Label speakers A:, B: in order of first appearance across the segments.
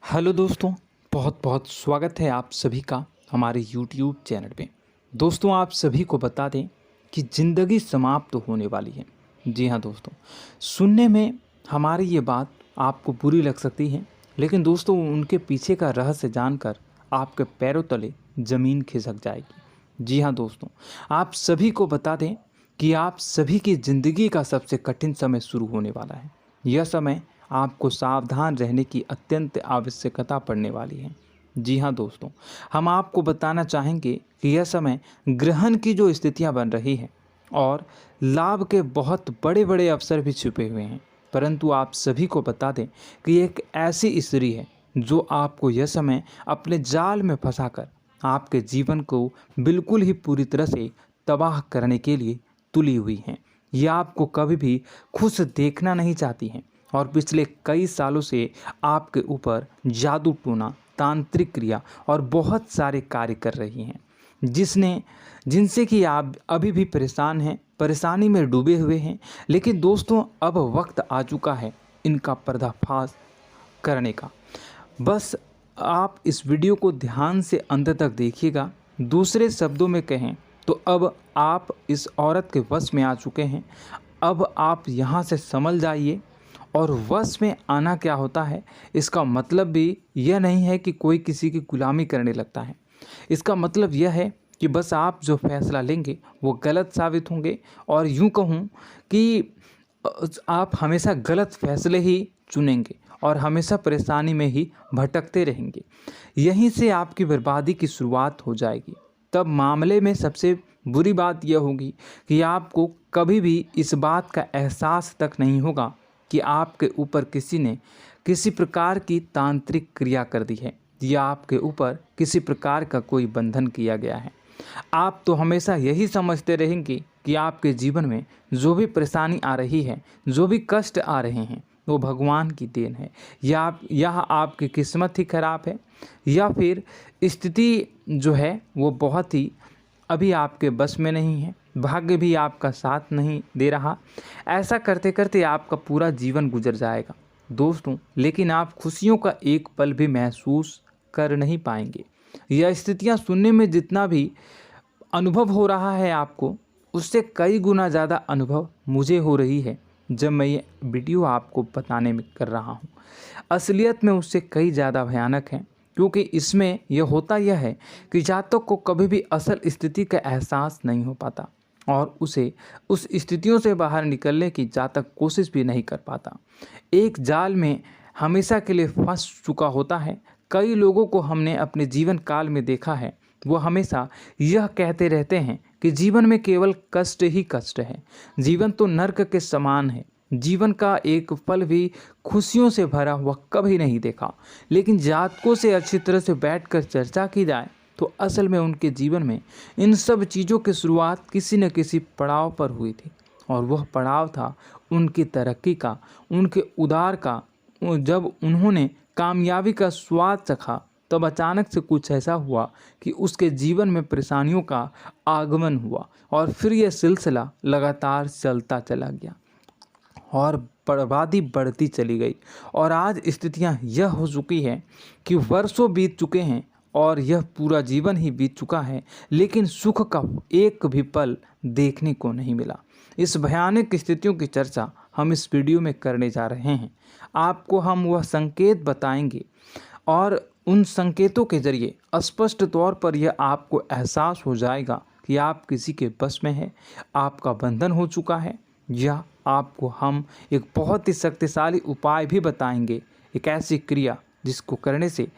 A: Hello दोस्तों, बहुत बहुत स्वागत है आप सभी का हमारे YouTube चैनल पे। दोस्तों, आप सभी को बता दें कि ज़िंदगी समाप्त होने वाली है। जी हाँ दोस्तों, सुनने में हमारी ये बात आपको बुरी लग सकती है, लेकिन दोस्तों उनके पीछे का रहस्य जानकर आपके पैरों तले ज़मीन खिसक जाएगी। जी हाँ दोस्तों, आप सभी को बता दें कि आप सभी की ज़िंदगी का सबसे कठिन समय शुरू होने वाला है। यह समय आपको सावधान रहने की अत्यंत आवश्यकता पड़ने वाली है। जी हाँ दोस्तों, हम आपको बताना चाहेंगे कि यह समय ग्रहण की जो स्थितियां बन रही है और लाभ के बहुत बड़े बड़े अवसर भी छुपे हुए हैं। परंतु आप सभी को बता दें कि एक ऐसी स्त्री है जो आपको यह समय अपने जाल में फंसाकर आपके जीवन को बिल्कुल ही पूरी तरह से तबाह करने के लिए तुली हुई हैं। यह आपको कभी भी खुश देखना नहीं चाहती हैं और पिछले कई सालों से आपके ऊपर जादू टोना, तांत्रिक क्रिया और बहुत सारे कार्य कर रही हैं, जिनसे कि आप अभी भी परेशान हैं, परेशानी में डूबे हुए हैं। लेकिन दोस्तों, अब वक्त आ चुका है इनका पर्दाफाश करने का। बस आप इस वीडियो को ध्यान से अंत तक देखिएगा। दूसरे शब्दों में कहें तो अब आप इस औरत के वश में आ चुके हैं। अब आप यहाँ से संभल जाइए। और वश में आना क्या होता है, इसका मतलब भी यह नहीं है कि कोई किसी की गुलामी करने लगता है। इसका मतलब यह है कि बस आप जो फैसला लेंगे वो गलत साबित होंगे, और यूँ कहूँ कि आप हमेशा गलत फैसले ही चुनेंगे और हमेशा परेशानी में ही भटकते रहेंगे। यहीं से आपकी बर्बादी की शुरुआत हो जाएगी। तब मामले में सबसे बुरी बात यह होगी कि आपको कभी भी इस बात का एहसास तक नहीं होगा कि आपके ऊपर किसी ने किसी प्रकार की तांत्रिक क्रिया कर दी है या आपके ऊपर किसी प्रकार का कोई बंधन किया गया है। आप तो हमेशा यही समझते रहेंगे कि आपके जीवन में जो भी परेशानी आ रही है, जो भी कष्ट आ रहे हैं, वो भगवान की देन है, या आपकी किस्मत ही खराब है, या फिर स्थिति जो है वो बहुत ही अभी आपके बस में नहीं है, भाग्य भी आपका साथ नहीं दे रहा। ऐसा करते करते आपका पूरा जीवन गुजर जाएगा दोस्तों, लेकिन आप खुशियों का एक पल भी महसूस कर नहीं पाएंगे। यह स्थितियां सुनने में जितना भी अनुभव हो रहा है आपको, उससे कई गुना ज़्यादा अनुभव मुझे हो रही है जब मैं ये वीडियो आपको बताने में कर रहा हूँ। असलियत में उससे कई ज़्यादा भयानक है, क्योंकि इसमें यह होता यह है कि जातक को कभी भी असल स्थिति का एहसास नहीं हो पाता और उसे उस स्थितियों से बाहर निकलने की जातक कोशिश भी नहीं कर पाता। एक जाल में हमेशा के लिए फंस चुका होता है। कई लोगों को हमने अपने जीवन काल में देखा है, वो हमेशा यह कहते रहते हैं कि जीवन में केवल कष्ट ही कष्ट है, जीवन तो नर्क के समान है, जीवन का एक पल भी खुशियों से भरा हुआ कभी नहीं देखा। लेकिन जातकों से अच्छी तरह से बैठकर चर्चा की जाए तो असल में उनके जीवन में इन सब चीज़ों की शुरुआत किसी न किसी पड़ाव पर हुई थी, और वह पड़ाव था उनकी तरक्की का, उनके उदार का। जब उन्होंने कामयाबी का स्वाद चखा, तब अचानक से कुछ ऐसा हुआ कि उसके जीवन में परेशानियों का आगमन हुआ, और फिर यह सिलसिला लगातार चलता चला गया और बर्बादी बढ़ती चली गई। और आज स्थितियां यह हो चुकी है कि वर्षों बीत चुके हैं और यह पूरा जीवन ही बीत चुका है, लेकिन सुख का एक भी पल देखने को नहीं मिला। इस भयानक स्थितियों की चर्चा हम इस वीडियो में करने जा रहे हैं। आपको हम वह संकेत बताएंगे और उन संकेतों के जरिए स्पष्ट तौर पर यह आपको एहसास हो जाएगा कि आप किसी के बस में हैं, आपका बंधन हो चुका है, या आपको हम एक बहुत ही शक्तिशाली उपाय भी बताएंगे, एक ऐसी क्रिया जिसको करने से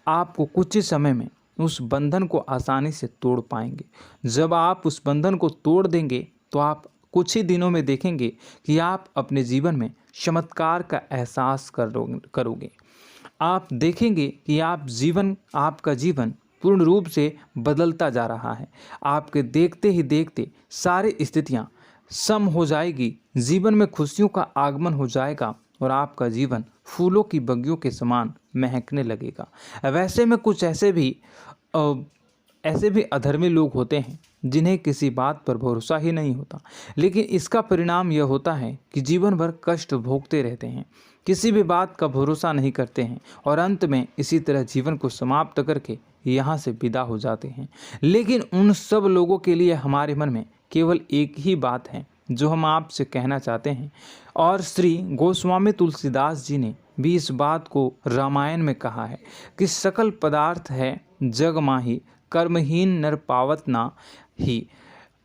A: आपको कुछ ही समय में उस बंधन को आसानी से तोड़ पाएंगे। जब आप उस बंधन को तोड़ देंगे तो आप कुछ ही दिनों में देखेंगे कि आप अपने जीवन में चमत्कार का एहसास करोगे। आप देखेंगे कि आपका जीवन पूर्ण रूप से बदलता जा रहा है। आपके देखते ही देखते सारी स्थितियां सम हो जाएगी, जीवन में खुशियों का आगमन हो जाएगा और आपका जीवन फूलों की बगियों के समान महकने लगेगा। वैसे में कुछ ऐसे भी अधर्मी लोग होते हैं जिन्हें किसी बात पर भरोसा ही नहीं होता, लेकिन इसका परिणाम यह होता है कि जीवन भर कष्ट भोगते रहते हैं, किसी भी बात का भरोसा नहीं करते हैं और अंत में इसी तरह जीवन को समाप्त करके यहाँ से विदा हो जाते हैं। लेकिन उन सब लोगों के लिए हमारे मन में केवल एक ही बात है जो हम आपसे कहना चाहते हैं, और श्री गोस्वामी तुलसीदास जी ने भी इस बात को रामायण में कहा है कि सकल पदार्थ है जग माही, कर्महीन नर पावत ना ही।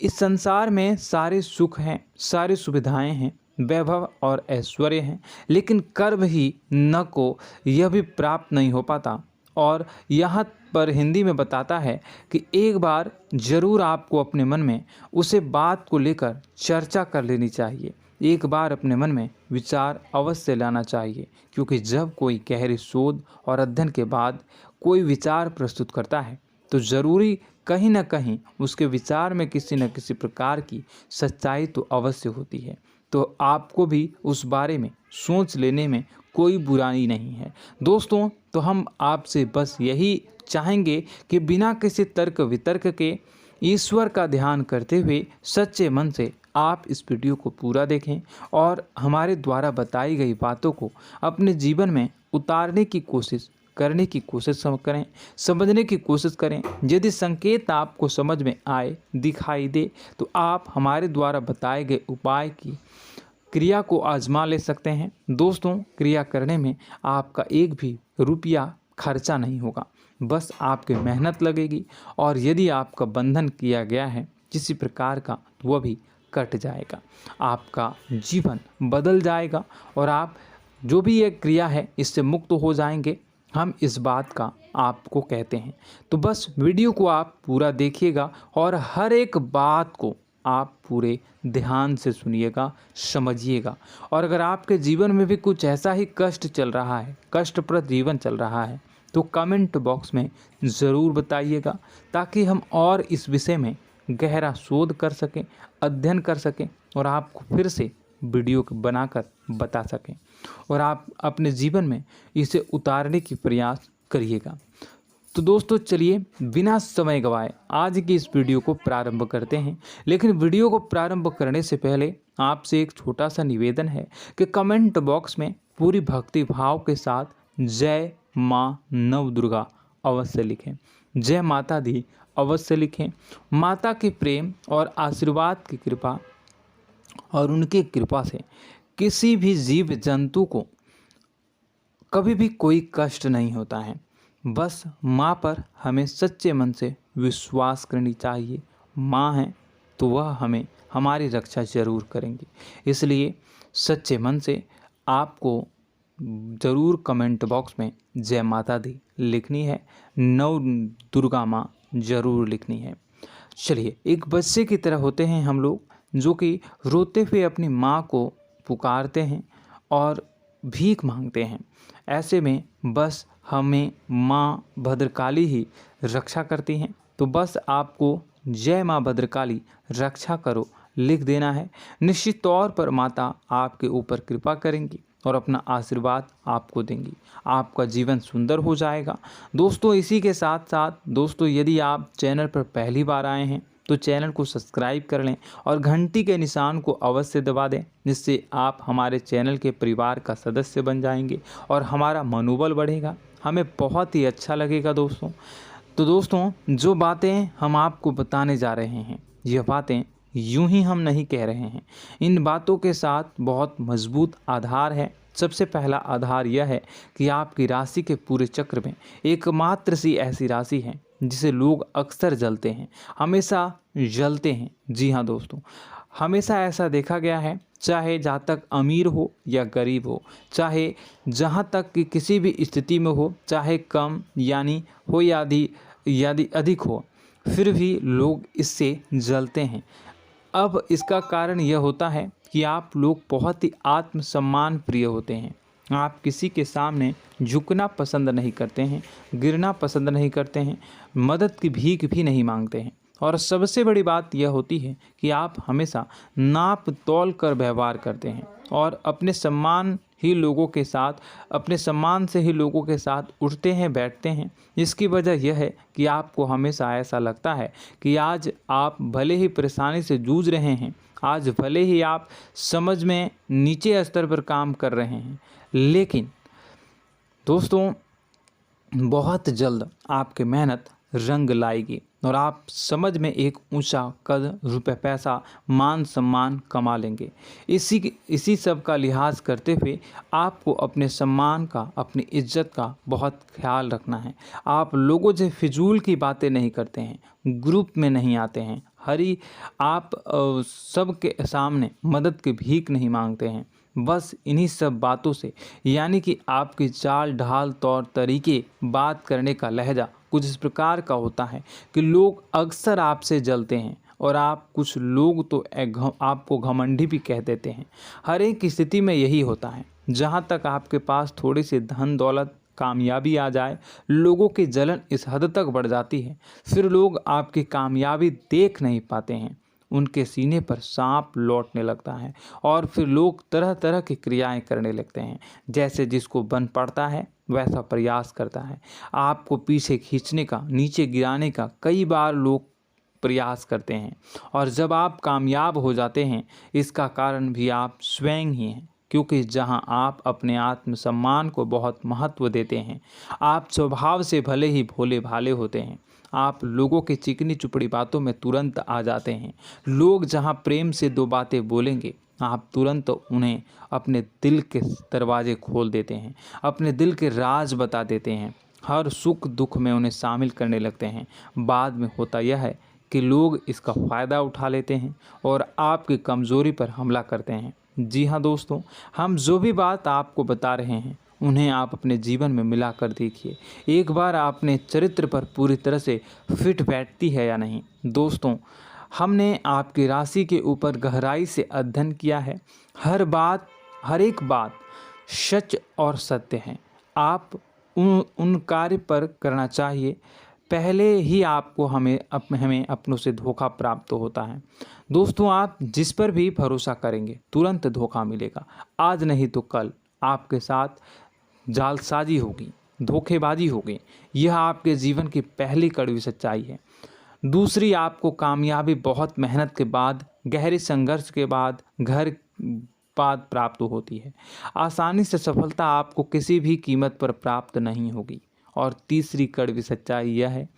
A: इस संसार में सारे सुख हैं, सारी सुविधाएं हैं, वैभव और ऐश्वर्य हैं, लेकिन कर्म ही न को यह भी प्राप्त नहीं हो पाता। और यहाँ पर हिंदी में बताता है कि एक बार जरूर आपको अपने मन में उसे बात को लेकर चर्चा कर लेनी चाहिए, एक बार अपने मन में विचार अवश्य लाना चाहिए, क्योंकि जब कोई गहरी शोध और अध्ययन के बाद कोई विचार प्रस्तुत करता है तो ज़रूरी कहीं ना कहीं उसके विचार में किसी न किसी प्रकार की सच्चाई तो अवश्य होती है। तो आपको भी उस बारे में सोच लेने में कोई बुराई नहीं है। दोस्तों, तो हम आपसे बस यही चाहेंगे कि बिना किसी तर्क वितर्क के ईश्वर का ध्यान करते हुए सच्चे मन से आप इस वीडियो को पूरा देखें और हमारे द्वारा बताई गई बातों को अपने जीवन में उतारने की कोशिश करने की कोशिश करें, समझने की कोशिश करें। यदि संकेत आपको समझ में आए, दिखाई दे, तो आप हमारे द्वारा बताए गए उपाय की क्रिया को आजमा ले सकते हैं। दोस्तों, क्रिया करने में आपका एक भी रुपया खर्चा नहीं होगा, बस आपकी मेहनत लगेगी, और यदि आपका बंधन किया गया है किसी प्रकार का तो वह भी कट जाएगा, आपका जीवन बदल जाएगा और आप जो भी ये क्रिया है इससे मुक्त हो जाएंगे। हम इस बात का आपको कहते हैं। तो बस वीडियो को आप पूरा देखिएगा और हर एक बात को आप पूरे ध्यान से सुनिएगा, समझिएगा। और अगर आपके जीवन में भी कुछ ऐसा ही कष्ट चल रहा है, कष्टप्रद जीवन चल रहा है, तो कमेंट बॉक्स में ज़रूर बताइएगा, ताकि हम और इस विषय में गहरा शोध कर सकें, अध्ययन कर सकें और आपको फिर से वीडियो बनाकर बता सकें और आप अपने जीवन में इसे उतारने की प्रयास करिएगा। तो दोस्तों, चलिए बिना समय गवाए आज की इस वीडियो को प्रारंभ करते हैं। लेकिन वीडियो को प्रारंभ करने से पहले आपसे एक छोटा सा निवेदन है कि कमेंट बॉक्स में पूरी भक्ति भाव के साथ जय माँ नव दुर्गा अवश्य लिखें, जय माता दी अवश्य लिखें। माता के प्रेम और आशीर्वाद की कृपा और उनकी कृपा से किसी भी जीव जंतु को कभी भी कोई कष्ट नहीं होता है। बस माँ पर हमें सच्चे मन से विश्वास करनी चाहिए। माँ है तो वह हमें हमारी रक्षा जरूर करेंगी। इसलिए सच्चे मन से आपको ज़रूर कमेंट बॉक्स में जय माता दी लिखनी है, नव दुर्गा माँ ज़रूर लिखनी है। चलिए, एक बच्चे की तरह होते हैं हम लोग, जो कि रोते हुए अपनी माँ को पुकारते हैं और भीख मांगते हैं। ऐसे में बस हमें माँ भद्रकाली ही रक्षा करती हैं। तो बस आपको जय माँ भद्रकाली रक्षा करो लिख देना है। निश्चित तौर पर माता आपके ऊपर कृपा करेंगी और अपना आशीर्वाद आपको देंगी, आपका जीवन सुंदर हो जाएगा। दोस्तों, इसी के साथ साथ दोस्तों, यदि आप चैनल पर पहली बार आए हैं तो चैनल को सब्सक्राइब कर लें और घंटी के निशान को अवश्य दबा दें, जिससे आप हमारे चैनल के परिवार का सदस्य बन जाएंगे और हमारा मनोबल बढ़ेगा, हमें बहुत ही अच्छा लगेगा दोस्तों। तो दोस्तों, जो बातें हम आपको बताने जा रहे हैं, यह बातें यूं ही हम नहीं कह रहे हैं। इन बातों के साथ बहुत मजबूत आधार है। सबसे पहला आधार यह है कि आपकी राशि के पूरे चक्र में एकमात्र सी ऐसी राशि है जिसे लोग अक्सर जलते हैं, हमेशा जलते हैं। जी हाँ दोस्तों, हमेशा ऐसा देखा गया है, चाहे जहाँ तक अमीर हो या गरीब हो, चाहे जहाँ तक कि किसी भी स्थिति में हो, चाहे कम यानी हो या अधिक हो, फिर भी लोग इससे जलते हैं। अब इसका कारण यह होता है कि आप लोग बहुत ही आत्मसम्मान प्रिय होते हैं। आप किसी के सामने झुकना पसंद नहीं करते हैं, गिरना पसंद नहीं करते हैं, मदद की भीख भी नहीं मांगते हैं और सबसे बड़ी बात यह होती है कि आप हमेशा नाप तौल कर व्यवहार करते हैं और अपने सम्मान से ही लोगों के साथ उठते हैं बैठते हैं। इसकी वजह यह है कि आपको हमेशा ऐसा लगता है कि आज आप भले ही परेशानी से जूझ रहे हैं, आज भले ही आप समझ में नीचे स्तर पर काम कर रहे हैं, लेकिन दोस्तों बहुत जल्द आपकी मेहनत रंग लाएगी और आप समझ में एक ऊंचा कद, रुपए, पैसा, मान सम्मान कमा लेंगे। इसी सब का लिहाज करते हुए आपको अपने सम्मान का, अपनी इज्जत का बहुत ख्याल रखना है। आप लोगों से फिजूल की बातें नहीं करते हैं, ग्रुप में नहीं आते हैं, आप सबके सामने मदद की भीख नहीं मांगते हैं। बस इन्हीं सब बातों से, यानी कि आपकी चाल ढाल, तौर तरीके, बात करने का लहजा कुछ इस प्रकार का होता है कि लोग अक्सर आपसे जलते हैं और कुछ लोग तो आपको घमंडी भी कह देते हैं। हर एक स्थिति में यही होता है। जहाँ तक आपके पास थोड़ी सी धन दौलत, कामयाबी आ जाए, लोगों की जलन इस हद तक बढ़ जाती है, फिर लोग आपकी कामयाबी देख नहीं पाते हैं, उनके सीने पर सांप लौटने लगता है और फिर लोग तरह तरह की क्रियाएं करने लगते हैं। जैसे जिसको बन पड़ता है वैसा प्रयास करता है। आपको पीछे खींचने का, नीचे गिराने का कई बार लोग प्रयास करते हैं और जब आप कामयाब हो जाते हैं, इसका कारण भी आप स्वयं ही हैं। क्योंकि जहां आप अपने आत्मसम्मान को बहुत महत्व देते हैं, आप स्वभाव से भले ही भोले भाले होते हैं, आप लोगों की चिकनी चुपड़ी बातों में तुरंत आ जाते हैं। लोग जहां प्रेम से दो बातें बोलेंगे, आप तुरंत उन्हें अपने दिल के दरवाजे खोल देते हैं, अपने दिल के राज बता देते हैं, हर सुख दुख में उन्हें शामिल करने लगते हैं। बाद में होता यह है कि लोग इसका फ़ायदा उठा लेते हैं और आपकी कमज़ोरी पर हमला करते हैं। जी हाँ दोस्तों, हम जो भी बात आपको बता रहे हैं उन्हें आप अपने जीवन में मिला कर देखिए। एक बार आपने चरित्र पर पूरी तरह से फिट बैठती है या नहीं। दोस्तों, हमने आपकी राशि के ऊपर गहराई से अध्ययन किया है। हर एक बात सच और सत्य है। आप उन कार्य पर करना चाहिए, पहले ही आपको हमें अपनों से धोखा प्राप्त होता है। दोस्तों, आप जिस पर भी भरोसा करेंगे तुरंत धोखा मिलेगा। आज नहीं तो कल आपके साथ जालसाजी होगी, धोखेबाजी होगी। यह आपके जीवन की पहली कड़वी सच्चाई है। दूसरी, आपको कामयाबी बहुत मेहनत के बाद, गहरे संघर्ष के बाद प्राप्त होती है। आसानी से सफलता आपको किसी भी कीमत पर प्राप्त नहीं होगी। और तीसरी कड़वी सच्चाई यह है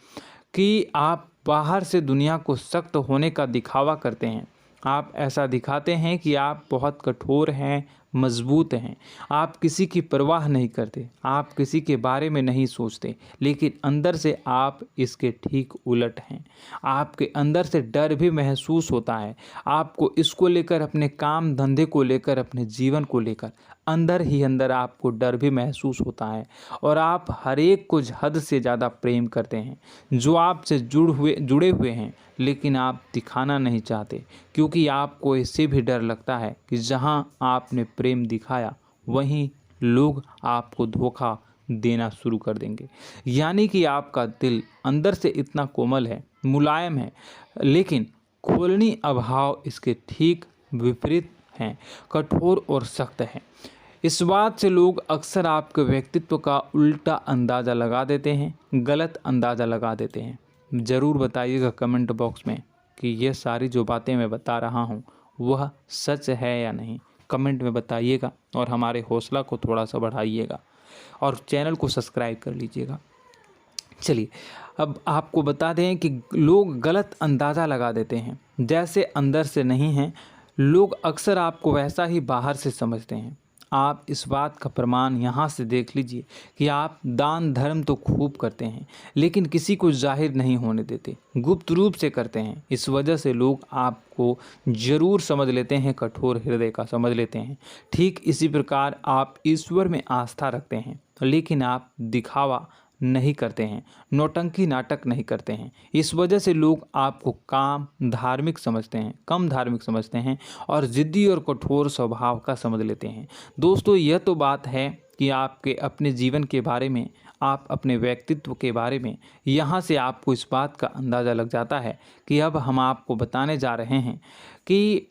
A: कि आप बाहर से दुनिया को सख्त होने का दिखावा करते हैं। आप ऐसा दिखाते हैं कि आप बहुत कठोर हैं, मजबूत हैं, आप किसी की परवाह नहीं करते, आप किसी के बारे में नहीं सोचते, लेकिन अंदर से आप इसके ठीक उलट हैं। आपके अंदर से डर भी महसूस होता है। आपको इसको लेकर, अपने काम धंधे को लेकर, अपने जीवन को लेकर अंदर ही अंदर आपको डर भी महसूस होता है और आप हर एक को हद से ज़्यादा प्रेम करते हैं, जो आपसे जुड़े हुए हैं, लेकिन आप दिखाना नहीं चाहते, क्योंकि आपको इससे भी डर लगता है कि जहां आपने प्रेम दिखाया वहीं लोग आपको धोखा देना शुरू कर देंगे। यानी कि आपका दिल अंदर से इतना कोमल है, मुलायम है, लेकिन खोलनी अभाव इसके ठीक विपरीत हैं, कठोर और सख्त हैं। इस बात से लोग अक्सर आपके व्यक्तित्व का उल्टा अंदाज़ा लगा देते हैं, गलत अंदाज़ा लगा देते हैं। ज़रूर बताइएगा कमेंट बॉक्स में कि ये सारी जो बातें मैं बता रहा हूँ वह सच है या नहीं। कमेंट में बताइएगा और हमारे हौसला को थोड़ा सा बढ़ाइएगा और चैनल को सब्सक्राइब कर लीजिएगा। चलिए, अब आपको बता दें कि लोग गलत अंदाज़ा लगा देते हैं। जैसे अंदर से नहीं हैं, लोग अक्सर आपको वैसा ही बाहर से समझते हैं। आप इस बात का प्रमाण यहाँ से देख लीजिए कि आप दान धर्म तो खूब करते हैं, लेकिन किसी को जाहिर नहीं होने देते, गुप्त रूप से करते हैं। इस वजह से लोग आपको ज़रूर समझ लेते हैं, कठोर हृदय का समझ लेते हैं। ठीक इसी प्रकार आप ईश्वर में आस्था रखते हैं, लेकिन आप दिखावा नहीं करते हैं, नौटंकी नाटक नहीं करते हैं। इस वजह से लोग आपको कम धार्मिक समझते हैं और ज़िद्दी और कठोर स्वभाव का समझ लेते हैं। दोस्तों, यह तो बात है कि आपके अपने जीवन के बारे में, आप अपने व्यक्तित्व के बारे में, यहाँ से आपको इस बात का अंदाज़ा लग जाता है कि अब हम आपको बताने जा रहे हैं कि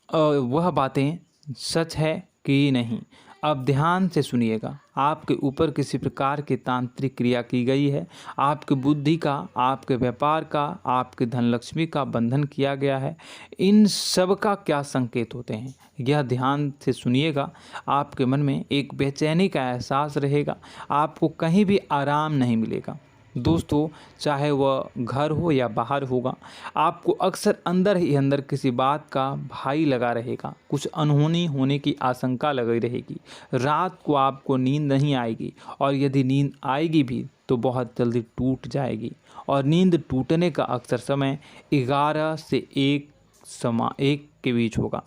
A: वह बातें सच है कि नहीं। अब ध्यान से सुनिएगा। आपके ऊपर किसी प्रकार की तांत्रिक क्रिया की गई है, आपकी बुद्धि का, आपके व्यापार का, आपके धनलक्ष्मी का बंधन किया गया है। इन सब का क्या संकेत होते हैं, यह ध्यान से सुनिएगा। आपके मन में एक बेचैनी का एहसास रहेगा, आपको कहीं भी आराम नहीं मिलेगा। दोस्तों, चाहे वह घर हो या बाहर होगा, आपको अक्सर अंदर ही अंदर किसी बात का भय लगा रहेगा, कुछ अनहोनी होने की आशंका लगी रहेगी। रात को आपको नींद नहीं आएगी, और यदि नींद आएगी भी तो बहुत जल्दी टूट जाएगी। और नींद टूटने का अक्सर समय 11 से 1 के बीच होगा।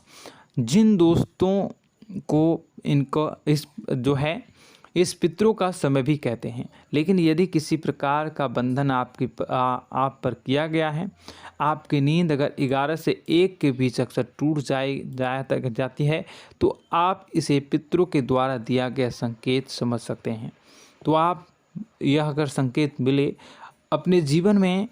A: जिन दोस्तों को इनको इस पितरों का समय भी कहते हैं। लेकिन यदि किसी प्रकार का बंधन आप पर किया गया है, आपकी नींद अगर 11 से 1 के बीच अक्सर टूट जाती है, तो आप इसे पितरों के द्वारा दिया गया संकेत समझ सकते हैं। तो आप यह अगर संकेत मिले अपने जीवन में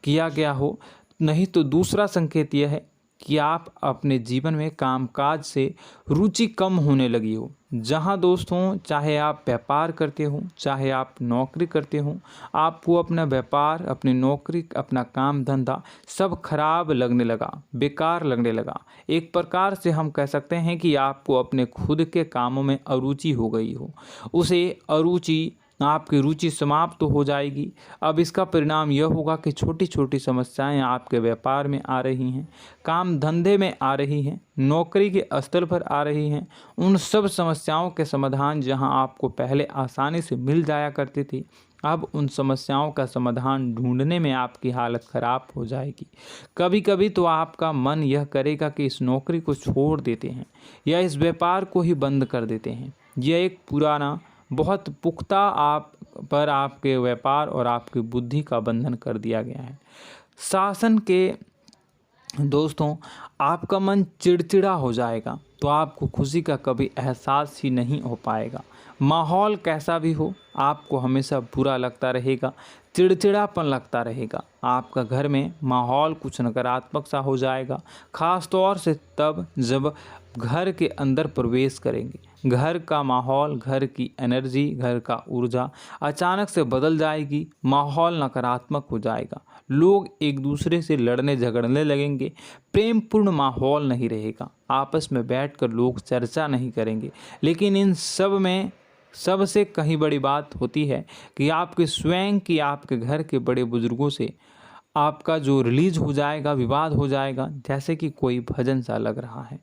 A: किया गया हो, नहीं तो दूसरा संकेत यह है कि आप अपने जीवन में कामकाज से रुचि कम होने लगी हो। जहां दोस्तों, चाहे आप व्यापार करते हो, चाहे आप नौकरी करते हो, आपको अपना व्यापार, अपनी नौकरी, अपना काम धंधा सब खराब लगने लगा, बेकार लगने लगा। एक प्रकार से हम कह सकते हैं कि आपको अपने खुद के कामों में अरुचि हो गई हो। उसे अरुचि, आपकी रुचि समाप्त तो हो जाएगी। अब इसका परिणाम यह होगा कि छोटी छोटी समस्याएं आपके व्यापार में आ रही हैं, काम धंधे में आ रही हैं, नौकरी के स्तर पर आ रही हैं। उन सब समस्याओं के समाधान जहां आपको पहले आसानी से मिल जाया करती थी, अब उन समस्याओं का समाधान ढूंढने में आपकी हालत ख़राब हो जाएगी। कभी कभी तो आपका मन यह करेगा कि इस नौकरी को छोड़ देते हैं या इस व्यापार को ही बंद कर देते हैं। यह एक पुराना, बहुत पुख्ता आप पर आपके व्यापार और आपकी बुद्धि का बंधन कर दिया गया है। शासन के दोस्तों, आपका मन चिड़चिड़ा हो जाएगा, तो आपको खुशी का कभी एहसास ही नहीं हो पाएगा। माहौल कैसा भी हो, आपको हमेशा बुरा लगता रहेगा, चिड़चिड़ापन लगता रहेगा। आपका घर में माहौल कुछ नकारात्मक सा हो जाएगा, ख़ास तौर से तब जब घर के अंदर प्रवेश करेंगे। घर का माहौल, घर की एनर्जी, घर का ऊर्जा अचानक से बदल जाएगी, माहौल नकारात्मक हो जाएगा। लोग एक दूसरे से लड़ने झगड़ने लगेंगे, प्रेमपूर्ण माहौल नहीं रहेगा, आपस में बैठकर लोग चर्चा नहीं करेंगे। लेकिन इन सब में सबसे कहीं बड़ी बात होती है कि आपके स्वयं की, आपके घर के बड़े बुजुर्गों से आपका जो रिलीज हो जाएगा, विवाद हो जाएगा, जैसे कि कोई भजन सा लग रहा है।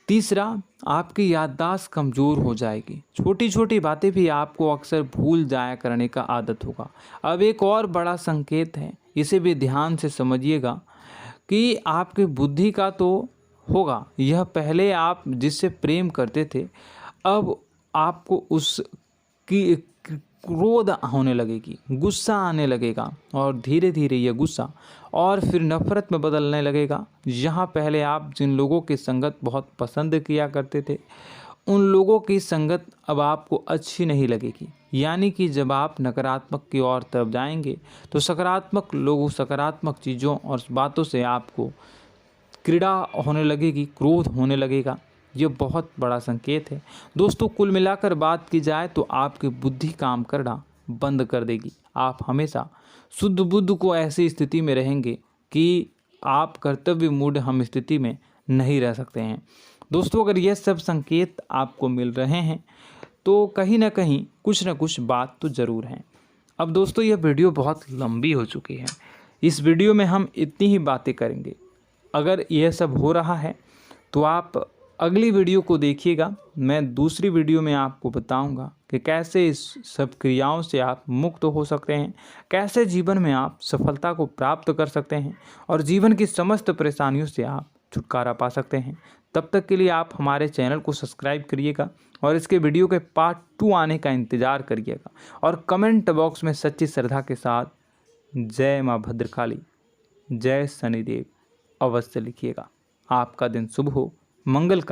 A: तीसरा, आपकी याददाश्त कमज़ोर हो जाएगी, छोटी छोटी बातें भी आपको अक्सर भूल जाया करने का आदत होगा। अब एक और बड़ा संकेत है, इसे भी ध्यान से समझिएगा कि आपकी बुद्धि का तो होगा, यह पहले आप जिससे प्रेम करते थे, अब आपको उसकी क्रोध होने लगेगी, गुस्सा आने लगेगा, और धीरे धीरे यह गुस्सा और फिर नफरत में बदलने लगेगा। यहाँ पहले आप जिन लोगों की संगत बहुत पसंद किया करते थे, उन लोगों की संगत अब आपको अच्छी नहीं लगेगी। यानी कि जब आप नकारात्मक की ओर तरफ जाएंगे, तो सकारात्मक लोगों, सकारात्मक चीज़ों और बातों से आपको क्रीड़ा होने लगेगी, क्रोध होने लगेगा। ये बहुत बड़ा संकेत है दोस्तों। कुल मिलाकर बात की जाए तो आपकी बुद्धि काम करना बंद कर देगी। आप हमेशा शुद्ध बुद्ध को ऐसी स्थिति में रहेंगे कि आप कर्तव्य मूढ़ हम स्थिति में नहीं रह सकते हैं। दोस्तों, अगर ये सब संकेत आपको मिल रहे हैं तो कहीं ना कहीं कुछ ना कुछ बात तो ज़रूर है। अब दोस्तों, यह वीडियो बहुत लंबी हो चुकी है, इस वीडियो में हम इतनी ही बातें करेंगे। अगर यह सब हो रहा है तो आप अगली वीडियो को देखिएगा। मैं दूसरी वीडियो में आपको बताऊंगा कि कैसे इस सब क्रियाओं से आप मुक्त हो सकते हैं, कैसे जीवन में आप सफलता को प्राप्त कर सकते हैं और जीवन की समस्त परेशानियों से आप छुटकारा पा सकते हैं। तब तक के लिए आप हमारे चैनल को सब्सक्राइब करिएगा और इसके वीडियो के पार्ट 2 आने का इंतज़ार करिएगा। और कमेंट बॉक्स में सच्ची श्रद्धा के साथ जय माँ भद्रकाली, जय शनिदेव अवश्य लिखिएगा। आपका दिन शुभ हो, मंगलकारी